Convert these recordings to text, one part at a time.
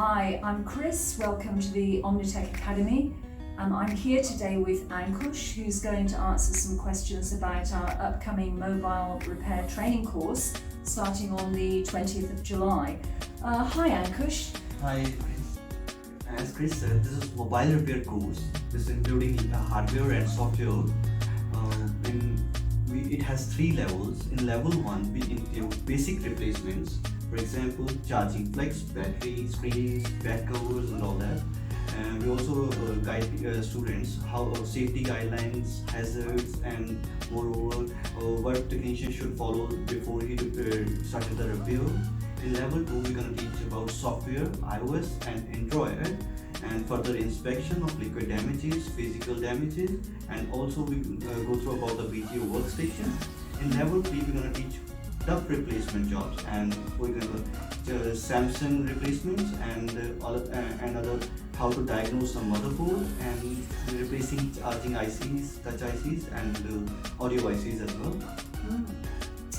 Hi, I'm Chris. Welcome to the Omnitech Academy. I'm here today with Ankush, who's going to answer some questions about our upcoming mobile repair training course starting on the 20th of July. Hi Ankush. Hi, as Chris said, this is mobile repair course. This is including hardware and software. It has 3 levels. In level 1, we include basic replacements. For example, charging plugs, battery, screens, back covers, and all that. And we also guide students how safety guidelines, hazards, and moreover what technician should follow before he started the repair. In level 2, we're going to teach about software, iOS and Android, and further inspection of liquid damages, physical damages, and also we go through about the BTO workstation. In level 3, we're going to teach duct replacement jobs, and we're going to Samsung replacements and other how to diagnose some motherboard and replacing charging ICs, touch ICs, and audio ICs as well.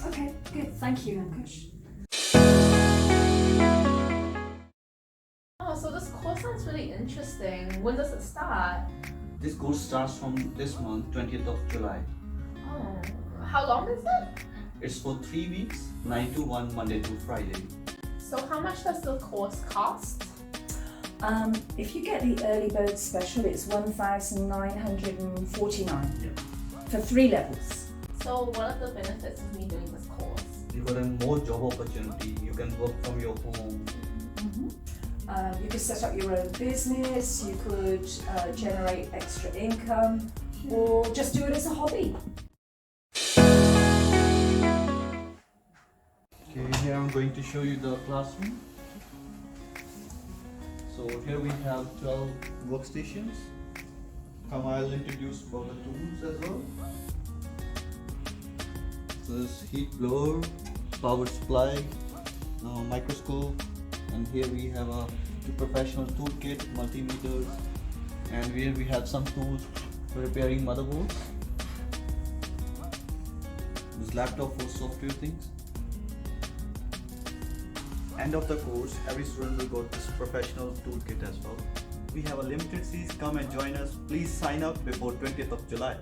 Okay, good. Thank you, Ankush. Oh, so this course sounds really interesting. When does it start? This course starts from this month, 20th of July. Oh, how long is it? It's for 3 weeks, 9 to 1, Monday to Friday. So how much does the course cost? If you get the early bird special, it's $1,949 for 3 levels. So what are the benefits of me doing this course? You got a more job opportunity. You can work from your home. You could set up your own business, you could generate extra income, or just do it as a hobby. Okay, here I'm going to show you the classroom. So here we have 12 workstations. Come, I'll introduce about the tools as well. So this heat blower, power supply, microscope, and here we have a professional toolkit, multimeters, and here we have some tools for repairing motherboards. This laptop for software things. End of the course, every student will got this professional toolkit as well. We have a limited seats. Come and join us. Please sign up before 20th of July.